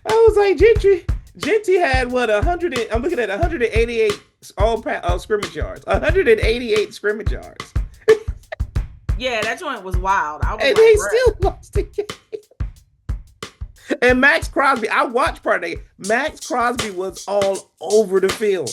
I was like, Gentry had what 100? I'm looking at 188 all scrimmage yards. 188 scrimmage yards. Yeah, that joint was wild. They still lost the game. And Max Crosby, I watched part of it. Max Crosby was all over the field.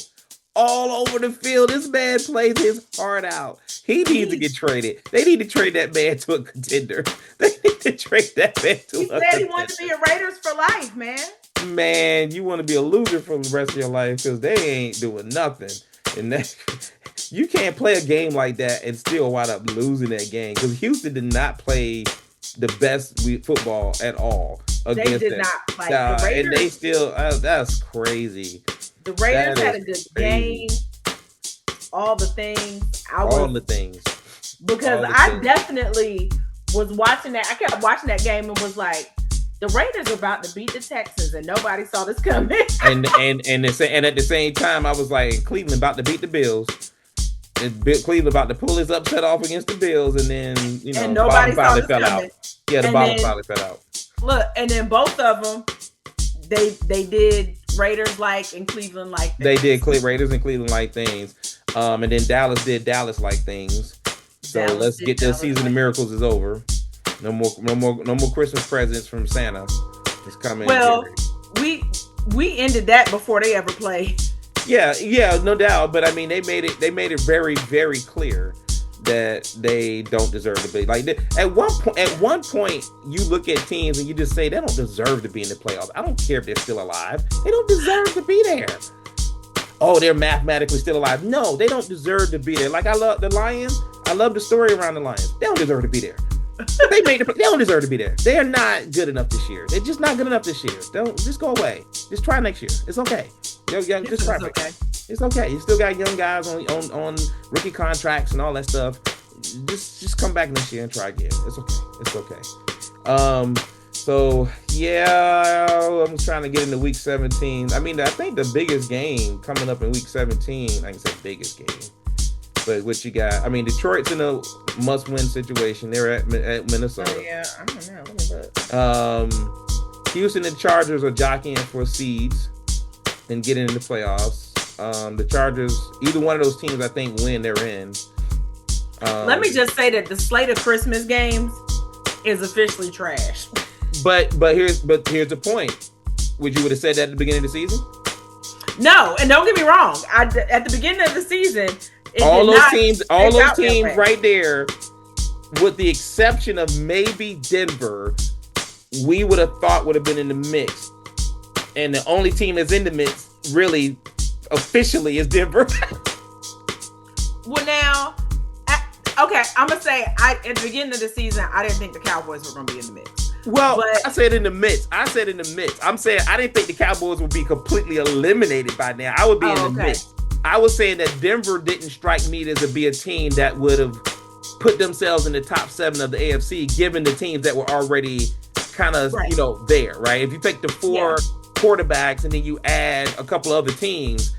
All over the field. This man plays his heart out. He needs to get traded. They need to trade that man to a contender. They need to trade that man to a contender. He said he wanted to be a Raiders for life, man. Man, you want to be a loser for the rest of your life because they ain't doing nothing. And you can't play a game like that and still wind up losing that game because Houston did not play the best football at all against them. They did not play. The Raiders, and they still, that's crazy. The Raiders had a good game. All the things. Because I definitely was watching that. I kept watching that game and was like, the Raiders are about to beat the Texans, and nobody saw this coming. and at the same time, I was like, Cleveland about to beat the Bills. Cleveland about to pull his upset off against the Bills, and then and nobody saw this fell coming. out. Yeah, the bottom finally fell out. Look, and then both of them, they did Raiders like and Cleveland like. They did Raiders and Cleveland like things, and then Dallas did Dallas like things. So let's get the season of miracles is over. No more Christmas presents from Santa. It's coming. Well, we ended that before they ever played. Yeah, no doubt. But I mean, they made it very, very clear that they don't deserve to be like. At one point, you look at teams and you just say they don't deserve to be in the playoffs. I don't care if they're still alive. They don't deserve to be there. oh, they're mathematically still alive. No, they don't deserve to be there. Like I love the Lions. I love the story around the Lions. They don't deserve to be there. They don't deserve to be there. They are not good enough this year. They're just not good enough this year. Don't just go away. Just try next year. It's okay. Just try. Okay. It's okay. You still got young guys on rookie contracts and all that stuff. Just come back next year and try again. It's okay. It's okay. So yeah, I'm trying to get into week 17. I mean, I think the biggest game coming up in week 17. I can say biggest game. But what you got? I mean, Detroit's in a must-win situation. They're at Minnesota. Oh, yeah, I don't know. Let me look. Houston and Chargers are jockeying for seeds and getting into the playoffs. The Chargers, either one of those teams, I think, win, they're in. Let me just say that the slate of Christmas games is officially trash. But here's the point. Would you have said that at the beginning of the season? No, and don't get me wrong. At the beginning of the season. All those teams right there, with the exception of maybe Denver, we would have thought would have been in the mix. And the only team that's in the mix, really, officially, is Denver. Well, now, okay, I'm going to say, at the beginning of the season, I didn't think the Cowboys were going to be in the mix. Well, but I said in the mix. I'm saying I didn't think the Cowboys would be completely eliminated by now. I would be in the mix. I was saying that Denver didn't strike me as to be a team that would have put themselves in the top 7 of the AFC, given the teams that were already kind of, there, right? If you take the 4 quarterbacks and then you add a couple other teams,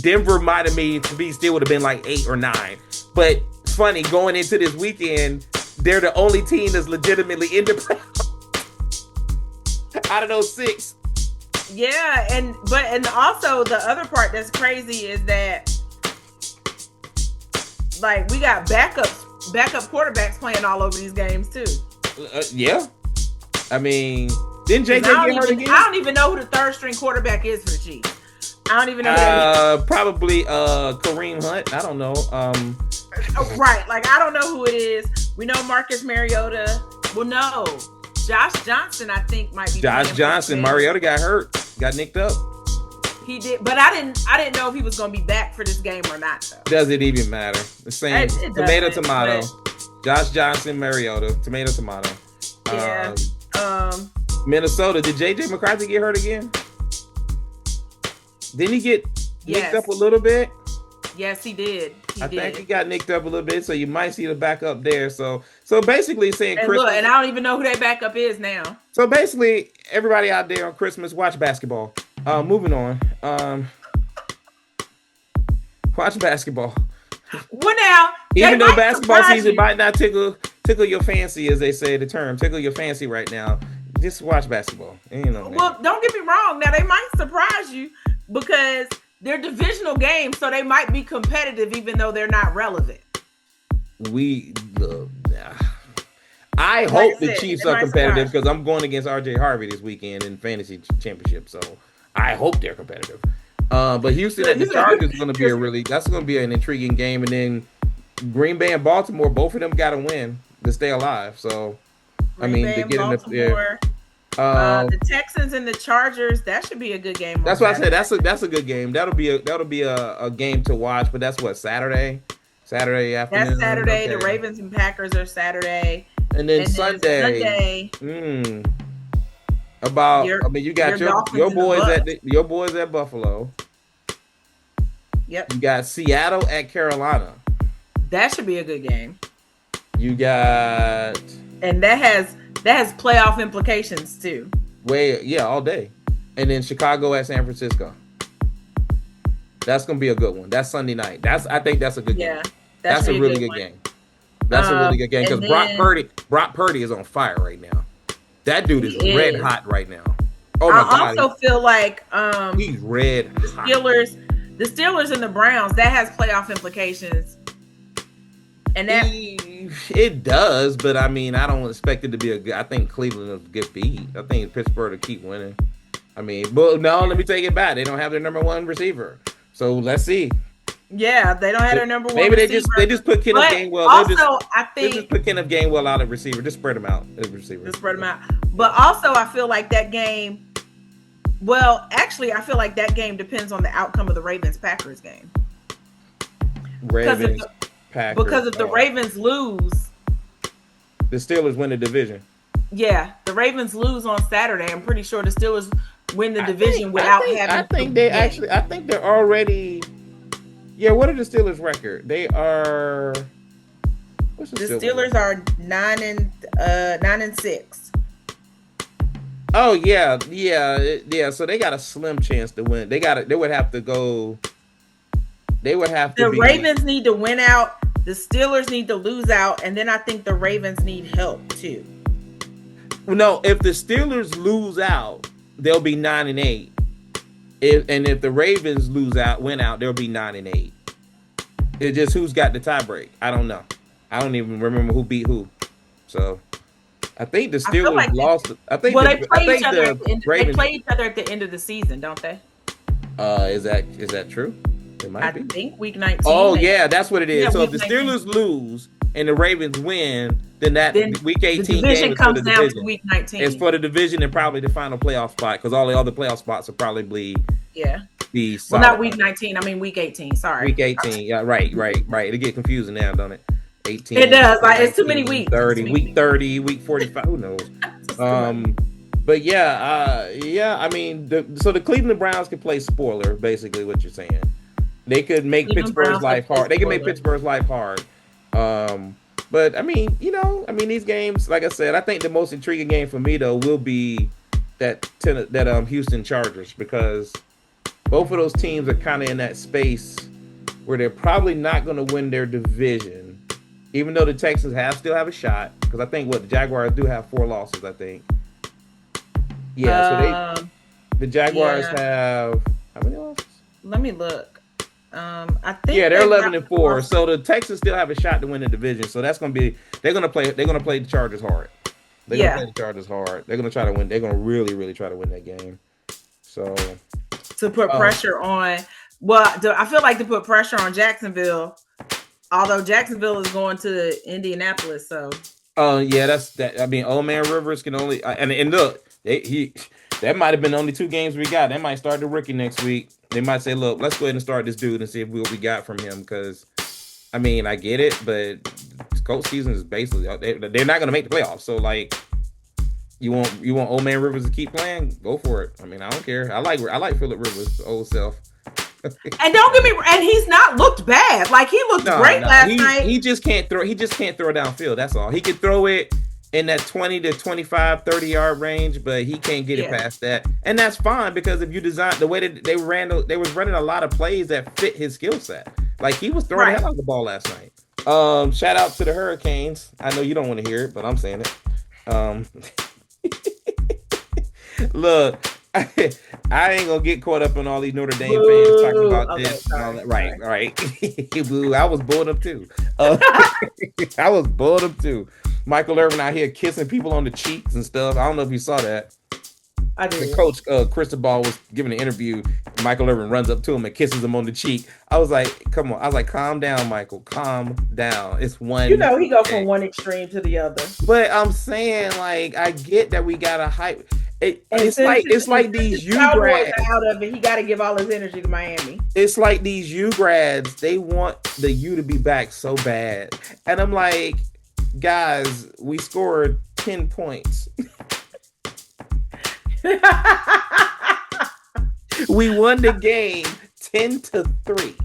Denver might have made to be still would have been like 8 or 9. But it's funny, going into this weekend, they're the only team that's legitimately in the playoffs out of those 6. Yeah, and also the other part that's crazy is that like we got backup quarterbacks playing all over these games too. Yeah, I mean, didn't JJ get hurt again? I don't even know who the third string quarterback is for the Chiefs. I don't even know who that is. Probably Kareem Hunt. I don't know. Right, like I don't know who it is. We know Marcus Mariota. Well, no. Josh Johnson, I think, might be. Josh Johnson. Mariota got hurt. Got nicked up. He did, but I didn't know if he was going to be back for this game or not, though. Does it even matter? The same. Tomato. Josh Johnson, Mariota. Tomato. Yeah. Minnesota. Did JJ McCarthy get hurt again? Didn't he get nicked up a little bit? Yes, he did. I think he got nicked up a little bit, so you might see the backup there. So basically saying Christmas. Look, and I don't even know who that backup is now. So basically, everybody out there on Christmas, watch basketball. Moving on. Watch basketball. Well, now, even though basketball season might not tickle your fancy, as they say the term, tickle your fancy right now, just watch basketball. Well, don't get me wrong. Now, they might surprise you because they're divisional games, so they might be competitive even though they're not relevant. I hope the Chiefs are competitive because I'm going against RJ Harvey this weekend in fantasy championship, so I hope they're competitive. But Houston at the Chargers is going to be that's going to be an intriguing game, and then Green Bay and Baltimore, both of them got to win to stay alive. So to get in there. The Texans and the Chargers, that should be a good game. That's what I said. That's a good game. That'll be a game to watch. But that's what, Saturday afternoon. That's Saturday. Okay. The Ravens and Packers are Saturday. And then Sunday. You got your boys at Buffalo. Yep. You got Seattle at Carolina. That should be a good game. You got, and that has playoff implications too. All day. And then Chicago at San Francisco. That's gonna be a good one. That's Sunday night. I think that's a good game. That's a really good game. That's a really good game because Brock Purdy is on fire right now. That dude is red hot right now. Oh my God! I also feel like he's red hot. The Steelers and the Browns, that has playoff implications. And that it does, but I mean, I don't expect it to be a good. I think Cleveland is a good beat. I think Pittsburgh to keep winning. I mean, but no, let me take it back. They don't have their number one receiver, so let's see. Yeah, they don't have their number one. Maybe receiver. they just put Kenneth Gainwell. They just put Kenneth Gainwell out at receiver. Just spread them out as receiver. Just spread them out. But also, I feel like that game, Well, actually, I feel like that game depends on the outcome of the Ravens-Packers game. Because Ravens, Packers. if the Ravens lose, The Steelers win the division. yeah, the Ravens lose on Saturday. I'm pretty sure the Steelers win the division without having. I think they actually. I think they're already. Yeah, what are the Steelers' record? They are. What's the Steelers are 9-6. Oh yeah. So they got a slim chance to win. They would have to go. They would have to. The Ravens need to win out. The Steelers need to lose out, and then I think the Ravens need help too. No, if the Steelers lose out, they'll be 9-8. If the Ravens win out, they'll be 9-8. It's just who's got the tie break. I don't know. I don't even remember who beat who. So I think the Steelers lost. They play each other. They play each other at the end of the season, don't they? Is that true? It might be. I think week 19. Oh yeah, that's what it is. Yeah, so if the Steelers lose and the Ravens win, then week 18 the division comes down to week 19. It's for the division and probably the final playoff spot because all the other playoff spots will probably be well, not week 19. I mean week 18. Sorry. Week 18. Yeah, right. It get confusing now, don't it? 18. It does. Like it's too many weeks. 30, week 30, week 45. Who knows? But yeah. I mean, so the Cleveland Browns could play spoiler. Basically, what you're saying. They could make Pittsburgh's life hard. They can make Pittsburgh's life hard. But I mean, these games, like I said, I think the most intriguing game for me though will be that Houston Chargers because both of those teams are kind of in that space where they're probably not going to win their division, even though the Texans still have a shot. Because I think the Jaguars do have 4 losses. I think. Yeah. So the Jaguars have how many losses? Let me look. I think they're 11-4. So the Texans still have a shot to win the division. So that's going to be they're going to play the Chargers hard. They're going to play the Chargers hard. They're going to try to win. They're going to really, really try to win that game. So to put pressure on, I feel like to put pressure on Jacksonville. Although Jacksonville is going to Indianapolis, so. That's that. I mean, Old Man Rivers can only and look, that might have been the only 2 games we got. They might start the rookie next week. They might say, look, let's go ahead and start this dude and see what we got from him. Because, I mean, I get it, but coach season is basically they're not going to make the playoffs. So, like, you want Old Man Rivers to keep playing? Go for it. I mean, I don't care. I like Phillip Rivers' old self. And don't get me wrong, and he's not looked bad. Like he looked great last night. He just can't throw. He just can't throw downfield. That's all. He can throw it in that 20 to 25, 30-yard range, but he can't get it past that. And that's fine because if you design the way that they was running a lot of plays that fit his skill set. Like he was throwing the hell out of the ball last night. Shout out to the Hurricanes. I know you don't want to hear it, but I'm saying it. Look. I ain't gonna get caught up on all these Notre Dame fans talking about this and all that. Right. Boo, I was bored up too. Michael Irvin out here kissing people on the cheeks and stuff. I don't know if you saw that. I did. The coach, Cristobal, was giving an interview. Michael Irvin runs up to him and kisses him on the cheek. I was like, come on. I was like, calm down, Michael. Calm down. It's one. He go from one extreme to the other. But I'm saying, like, I get that we got to hype. It's like these U grads out of it. He got to give all his energy to Miami. It's like these U grads. They want the U to be back so bad, and I'm like, guys, we scored 10 points. We won the game 10-3.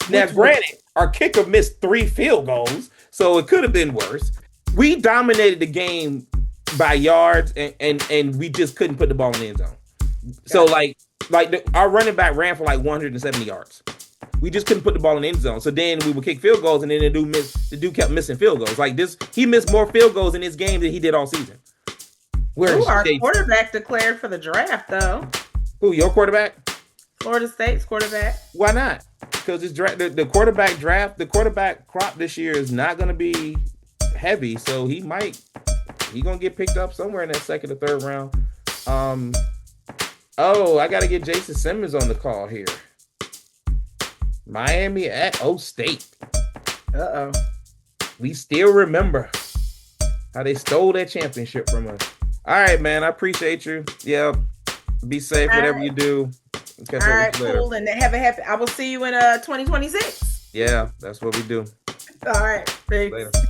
Now, granted, our kicker missed 3 field goals, so it could have been worse. We dominated the game by yards, and we just couldn't put the ball in the end zone. So our running back ran for like 170 yards. We just couldn't put the ball in the end zone. So then we would kick field goals, and then the dude kept missing field goals. Like this, he missed more field goals in this game than he did all season. Our quarterback declared for the draft, though. Who, your quarterback? Florida State's quarterback. Why not? Because the quarterback draft, the quarterback crop this year is not going to be heavy, so he's gonna get picked up somewhere in that 2nd or 3rd round. I gotta get Jason Simmons on the call here. Miami at State. We still remember how they stole that championship from us. All right, man. I appreciate you. Yeah. Be safe, All whatever right. you do. All Catch up with right, you later. cool. And have a happy. I will see you in 2026. Yeah, that's what we do. All right. Later. Thanks.